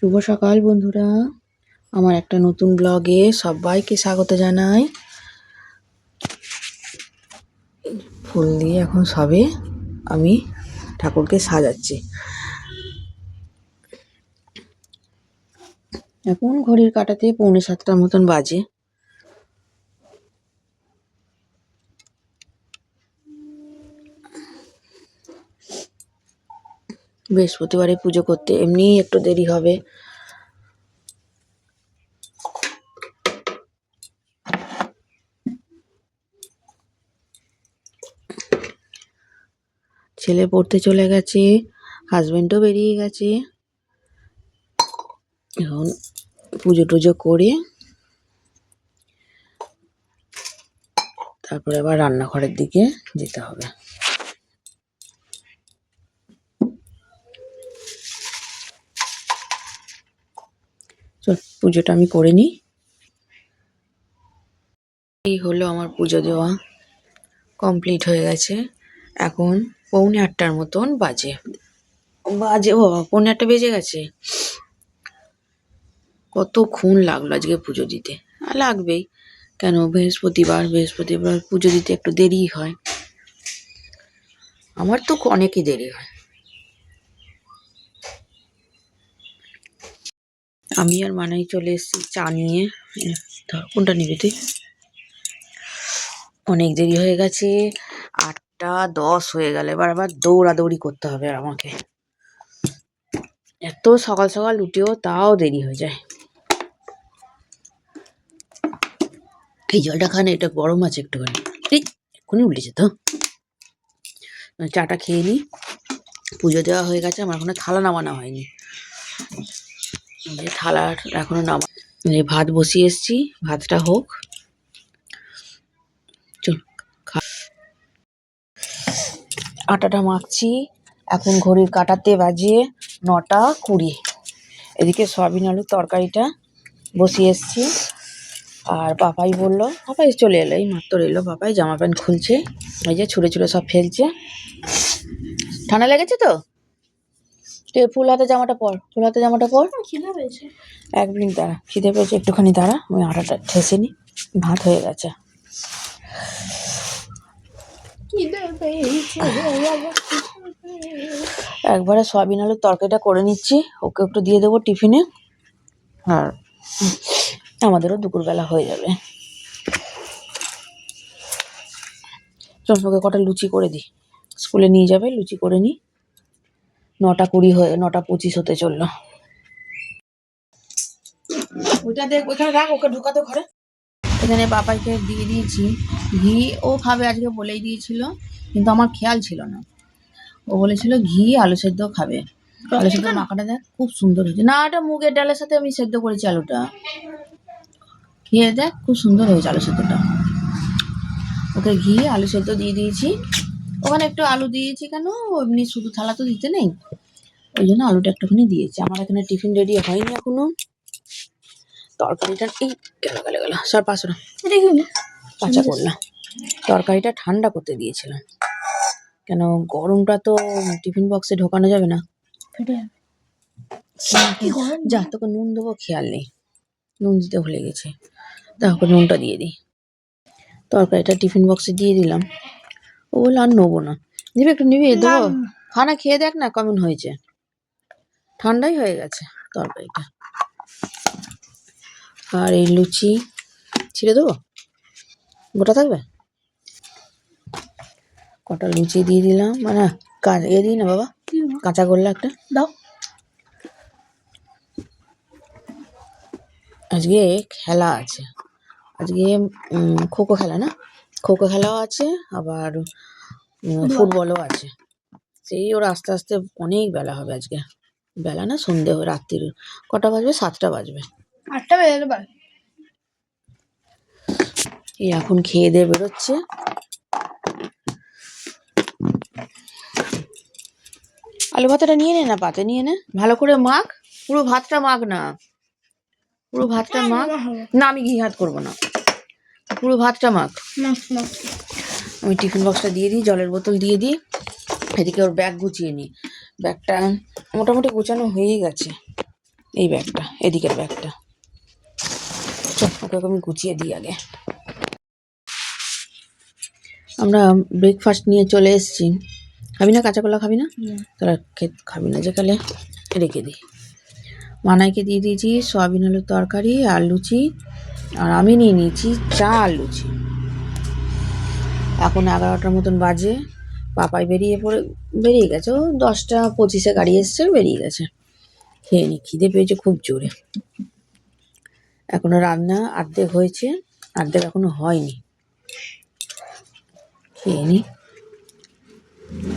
শুভ সকাল বন্ধুরা, আমার একটা নতুন ব্লগে সবাইকে স্বাগত জানাই। ফুল দিয়ে এখন সবে আমি ঠাকুরকে সাজাচ্ছি। এখন ঘড়ির কাঁটাতে 6:45 মতন বাজে। বৃহস্পতিবারে পুজো করতে এমনি একটু দেরি হবে। ছেলে পড়তে চলে গেছে, হাজবেন্ডও বেরিয়ে গেছে। এখন পুজো টুজো করে তারপরে আবার রান্নাঘরের দিকে যেতে হবে। চল পুজোটা আমি করে নিই। এই হলো আমার পুজো দেওয়া কমপ্লিট হয়ে গেছে। এখন 7:45 মতন বাজে। বাবা 7:45 বেজে গেছে। কতক্ষণ লাগলো আজকে পুজো দিতে। আর লাগবেই, কেন বৃহস্পতিবার পুজো দিতে একটু দেরি হয়। আমার তো অনেকই দেরি হয়। আমি আর মানাই চলে এসেছি চা নিয়ে। ধর কোনটা নিবি তুই? অনেক দেরি হয়ে গেছে, 8:10 হয়ে গেল। এবার আবার দৌড়াদৌড়ি করতে হবে আর আমাকে। এত সকাল সকাল উঠেও তাও দেরি হয়ে যায়। এই জলটা খান, এটা গরম আছে একটুখানি। এক্ষুনি উল্টে যেত। চাটা খেয়ে নিই। পুজো দেওয়া হয়ে গেছে, আমার এখনো থালা নামানো হয়নি। থালা এখনো নামা। ভাত বসিয়ে এসছি, ভাতটা হোক। চল আটাটা মাখছি। এখন ঘড়ির কাঁটাতে বাজে 9:20। এদিকে সয়াবিন আলুর তরকারিটা বসিয়ে এসছি। আর পাপাই বললো, পাপাই চলে এলো, এই মাত্র এলো। পাপাই জামা প্যান্ট খুলছে, এই যে ছুঁড়ে ছুঁড়ে সব ফেলছে। ঠান্ডা লেগেছে তো? তুই ফুল হাতে জামাটা পর, খিদে পেয়েছে। 1 মিনিট দাঁড়া, খিদে পেয়েছে, একটুখানি দাঁড়া। আমি আটাটা ঠেসে নি। ভাত হয়ে গেছে। একবারে সয়াবিন আলুর তরকারিটা করে নিচ্ছি, ওকে একটু দিয়ে দেবো টিফিনে। আর আমাদেরও দুপুরবেলা হয়ে যাবে। চল ওকে কটা লুচি করে দিই, স্কুলে নিয়ে যাবে। লুচি করে নিই। 9:20 হয়ে 9:25 হতে চললো। ওইটা দেখ, ওইখানে রাখ, ওকে ঢোকাতে ঘরে। এখানে বাবাইকে দিয়ে দিয়েছি ঘি। ও খাবে আজকে বলেই দিয়েছিল, কিন্তু আমার খেয়াল ছিল না। ও বলেছিল ঘি আলু সেদ্ধ খাবে। আলু সেদ্ধ মাখাটা দেখ খুব সুন্দর হয়েছে। না, এটা মুগের ডালের সাথে আমি সেদ্ধ করেছি আলুটা। খেয়ে দেখ, খুব সুন্দর হয়েছে আলু সেদ্ধটা। ওকে ঘি আলু সেদ্ধ দিয়ে দিয়েছি। ওখানে একটু আলু দিয়েছি, কেন এমনি শুধু থালা তো দিতে নেই, ওই জন্য আলুটা একটুখানি দিয়েছি। আমার এখানে টিফিন রেডি হয়নি এখনো। তরকারিটা এই গেল সব পাঁচশো কাঁচা করলাম। তরকারিটা ঠান্ডা করতে দিয়েছিলাম, কেন গরমটা তো টিফিন বক্সে ঢোকানো যাবে না। যা, তোকে নুন দেবো, খেয়াল নেই, নুন দিতে ভুলে গেছি। তারপর নুনটা দিয়ে দিই। তরকারিটা টিফিন বক্সে দিয়ে দিলাম। ও বললো আর নেবো না। নিবি, একটু নিবি, দেবো। খানা খেয়ে দেখ না কেমন হয়েছে। ঠান্ডাই হয়ে গেছে তরকারিটা। আর এই লুচি ছিঁড়ে দেবো, গোটা থাকবে। কটা লুচি দিয়ে দিলাম, মানে দিই না বাবা, কাঁচা করলে একটা দাও। আজকে খেলা আছে, আজকে খোখো খেলা, না খোখো খেলাও আছে, আবার ফুটবলও আছে। সেই ওর আস্তে আস্তে অনেক বেলা হবে আজকে। বেলা না, সন্ধে হবে, রাত্রির কটা বাজবে? 7টা বাজবে। 8টা বেজে যাবে। এই এখন খেয়ে দিয়ে বেরোচ্ছে। আলু ভাতটা নিয়ে নে না, পাতে নিয়ে নে, ভালো করে মাখ। পুরো ভাতটা মাখ না, পুরো ভাতটা মাখ না। আমি ঘি হাত করবো না, পুরো ভাতটা মাখ। আমি টিফিন বক্সটা দিয়ে দিই, জলের বোতল দিয়ে দিই। এদিকে ওর ব্যাগ গুছিয়ে নিই। ব্যাগটা মোটামুটি গোছানো হয়েই গেছে। এই ব্যাগটা, এদিকের ব্যাগটা। চল ওকে আমি গুছিয়ে দিই আগে। আমরা ব্রেকফাস্ট নিয়ে চলে এসেছি। খাবি না কাঁচা কলা? খাবি না? তাহলে খাবি না যেকালে রেখে দিই। মানাইকে দিয়ে দিয়েছি সয়াবিন আলুর তরকারি আর লুচি, আর আমি নিয়ে নিয়েছি চা আর লুচি। এখন 11টার মতন বাজে। পাপাই বেরিয়ে গেছে, ও 10টা 25-এ গাড়ি এসছে, বেরিয়ে গেছে। খেয়ে নি, খিদে পেয়েছে খুব জোরে। এখনো রান্না অর্ধেক হয়েছে, অর্ধেক এখনো হয়নি। খেয়ে নি,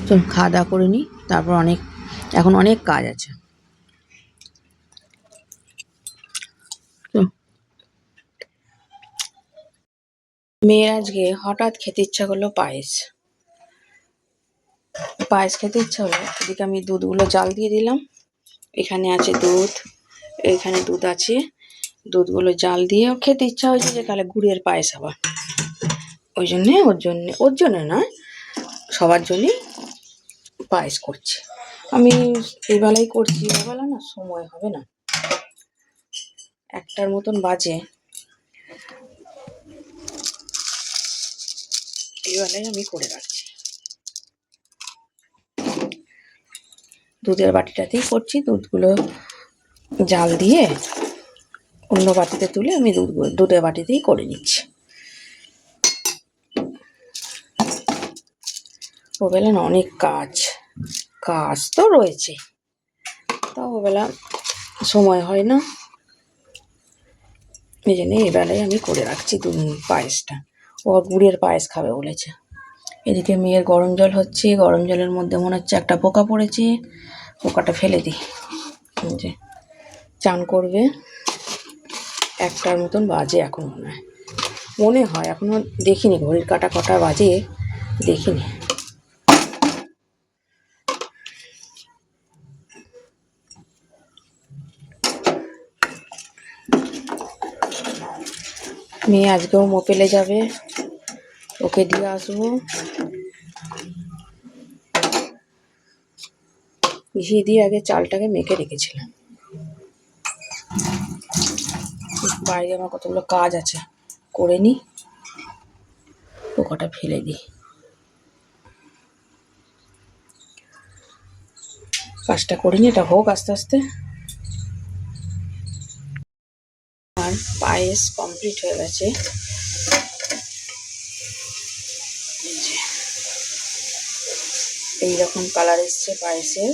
চল খাওয়া দাওয়া করে নি, তারপর এখন অনেক কাজ আছে। মেয়ের আজকে হঠাৎ খেতে ইচ্ছা করলো পায়েস খেতে ইচ্ছা হলো। এদিকে আমি দুধগুলো জাল দিয়ে দিলাম। এখানে আছে দুধ, এখানে দুধ আছে। দুধগুলো জাল দিয়ে খেতে ইচ্ছা হয়েছে যে তাহলে গুড়ের পায়েস আবার, ওই জন্যে ওর জন্য নয়, সবার জন্যই পায়েস করছি। আমি এই বেলায় করছি, এই বেলা না সময় হবে না, 1টার মতন বাজে। এই বেলায় আমি করে রাখছি। দুধের বাটিটাতেই করছি। দুধগুলো জাল দিয়ে অন্য বাটিতে তুলে আমি দুধের বাটিতেই করে নিচ্ছি। ওবেলা না অনেক কাজ তো রয়েছে, তা ওবেলা সময় হয় না, এই জন্য এই বেলায় আমি করে রাখছি পায়েসটা। ও গুড়ের পায়েস খাবে বলেছে। এদিকে মেয়ের গরম জল হচ্ছে, গরম জলের মধ্যে মনে হচ্ছে একটা পোকা পড়েছে, পোকাটা ফেলে দিই। যে চান করবে, 1টার মতন বাজে এখন মনে হয় এখনো দেখিনি, ঘড়ির কাটা কটা বাজে দেখিনি। মেয়ে আজকেও মোপেলে যাবে, ওকে দিয়ে আসবো। ঘি দিয়ে আগে চালটাকে মেখে রেখেছিলাম। বাইরে আমার কতগুলো কাজ আছে, করে নি, পোকাটা ফেলে দিই। কাজটা করে নি, এটা হোক আস্তে আস্তে। আর পায়েস কমপ্লিট হয়ে গেছে। এইরকম কালার এসছে পায়েসের।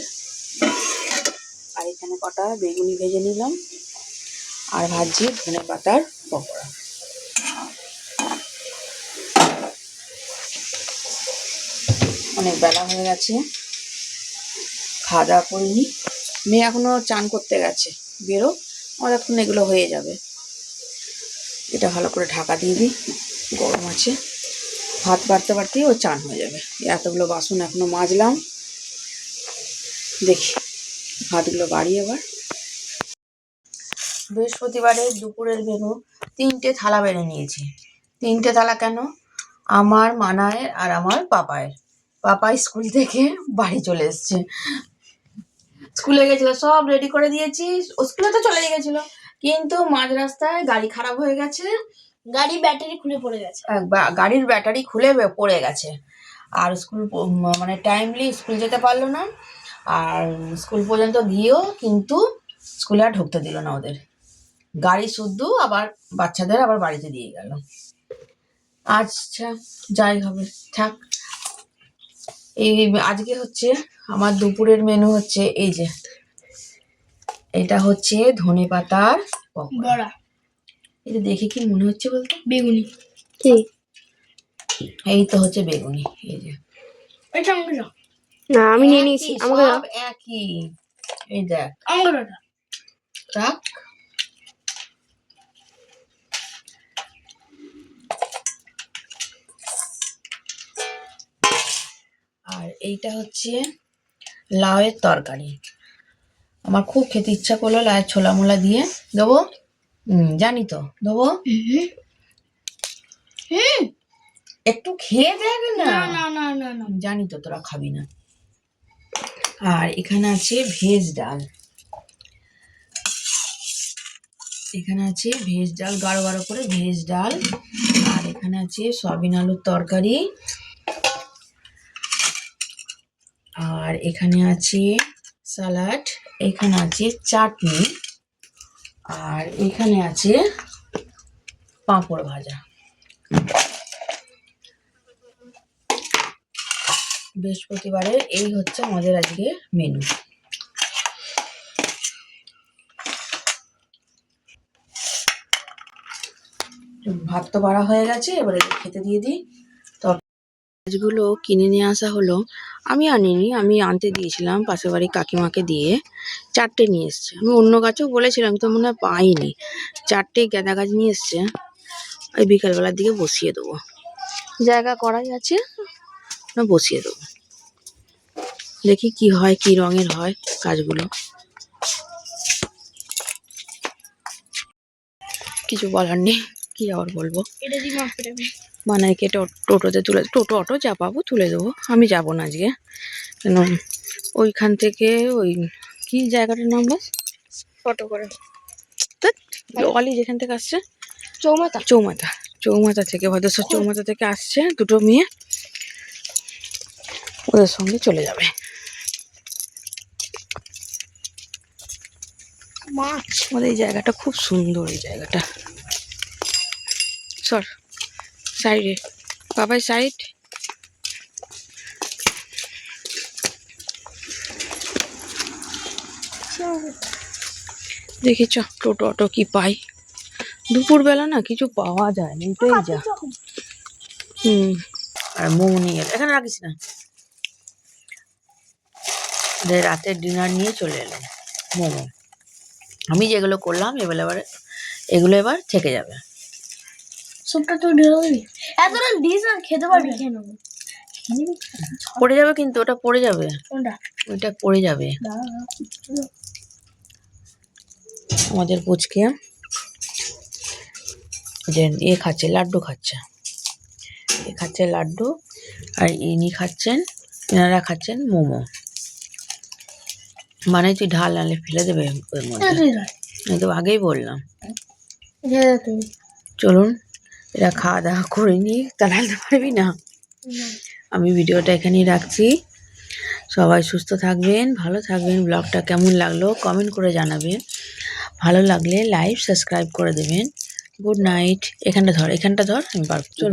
আর এখানে কটা বেগুনি ভেজে নিলাম, আর ভাজি ধনে পাতার পকোড়া। অনেক বেলা হয়ে গেছে, খাওয়া দাওয়া করিনি। মেয়ে এখনো চান করতে গেছে, বেরো, আমার এখন এগুলো হয়ে যাবে। এটা ভালো করে ঢাকা দিয়ে দিই, গরম আছে। ভাত বাড়তে বাড়তেই ও চান হয়ে যাবে। এতগুলো বাসন এখনো মাজলাম, দেখি ভাতগুলো বাড়ি। এবার বৃহস্পতিবারে দুপুরের মেনু 3টে থালা বেড়ে নিয়েছি। 3টে থালা কেন? আমার, মানায়ের আর আমার পাপায়ের। পাপাই স্কুল থেকে বাড়ি চলে এসছে, স্কুলে গেছিল, সব রেডি করে দিয়েছি। ও স্কুলে তো চলে গেছিল, কিন্তু মাঝ রাস্তায় গাড়ি খারাপ হয়ে গেছে, গাড়ির ব্যাটারি খুলে পড়ে গেছে। গাড়ির ব্যাটারি খুলে পড়ে গেছে, আর মানে টাইমলি স্কুল যেতে পারলো না। আর স্কুল পর্যন্ত গিয়েও কিন্তু স্কুলে আর ঢুকতে দিল না ওদের। গাড়ি শুদ্ধ আবার বাচ্চাদের আবার বাড়িতে দিয়ে গেল। আচ্ছা যাই হবে থাক। এই আজকে হচ্ছে আমার দুপুরের মেনু হচ্ছে এই যে, এটা হচ্ছে ধনে পাতার বড়া। এটা দেখে কি মনে হচ্ছে বলতো? বেগুনি। এই তো হচ্ছে বেগুনি। এই যে না, আমি নিয়ে নিয়েছি, আমাকে সব একই। এই দেখ, রাখ। আর এইটা হচ্ছে লাউয়ের তরকারি। আমার খুব খেতে ইচ্ছা করলো লাউয়ের ছোলা মোলা দিয়ে। দেবো? জানি তো, দেবো। একটু খেয়ে দেখ না। জানি তো তোরা খাবি না। আর এখানে আছে ভেজ ডাল। এখানে আছে ভেজ ডাল, গাঢ় গাঢ় করে ভেজ ডাল। আর এখানে আছে সয়াবিন আলুর তরকারি। আর এখানে আছে স্যালাড, এখানে আছে চাটনি, আর এখানে আছে পাঁপড় ভাজা। বৃহস্পতিবারের এই হচ্ছে আমাদের আজকে মেনু। ভাত তো বাড়া হয়ে গেছে, এবারে খেতে দিয়ে দিই। মাছগুলো কিনে নিয়ে আসা হলো, আমি আনিনি, আমি আনতে দিয়েছিলাম পাশের বাড়ি কাকিমাকে দিয়ে। 4টে নিয়ে এসছে। আমি অন্য গাছেও বলেছিলাম, তো মনে হয় পাইনি। 4টে গাঁদা গাছ নিয়ে এসছে। ওই বিকালবেলার দিকে বসিয়ে দেবো, জায়গা করাই আছে না, বসিয়ে দেবো। দেখি কি হয়, কি রঙের হয় গাছগুলো। কিছু বলার নেই, কি আবার বলবো। মানাইকে টোটোতে তুলে, টোটো অটো যা পাবো তুলে দেবো। আমি যাবো না আজকে, কেন ওইখান থেকে ওই কি জায়গাটার নাম বাস, ফটো করে অলি যেখান থেকে আসছে, চৌমাথা চৌমাথা, চৌমাথা থেকে ভদ্রেশ্বর চৌমাথা থেকে আসছে দুটো মেয়ে, ওদের সঙ্গে চলে যাবে। মাছ। আমাদের এই জায়গাটা খুব সুন্দর, এই জায়গাটা। সর সাইডে, বাবাই সাইড। দেখি চ টোটো অটো কি পাই। দুপুরবেলা না কিছু পাওয়া যায় না, এটাই যা। আর মোমো নিয়ে এলো, এখানে রাখিস না। রাতের ডিনার নিয়ে চলে এলাম। মোমো আমি যেগুলো করলাম এগুলো এবার থেকে যাবে। সবটা তো ঢেলে দিবি, এতটা ডিস আর খেতে পারবি কেন? পড়ে যাবে, কিন্তু ওটা পড়ে যাবে, কোনটা? ওইটা পড়ে যাবে। আমাদের পুচকে যে খাচ্ছে, লাড্ডু খাচ্ছে, খাচ্ছে লাড্ডু। আর ইনি খাচ্ছেন, এনারা খাচ্ছেন মোমো। মানে তুই ঢাল নালে ফেলে দেবে ওর মধ্যে, আমি তো আগেই বললাম। চলুন এরা খাওয়া দাওয়া করে নি, তা নালতে পারবি না। আমি ভিডিওটা এখানেই রাখছি। সবাই সুস্থ থাকবেন, ভালো থাকবেন। ব্লগটা কেমন লাগলো কমেন্ট করে জানাবেন। ভালো লাগলে লাইক সাবস্ক্রাইব করে দেবেন। Good night. এখানটা ধর, এখানটা ধর, আমি পারবো। চল।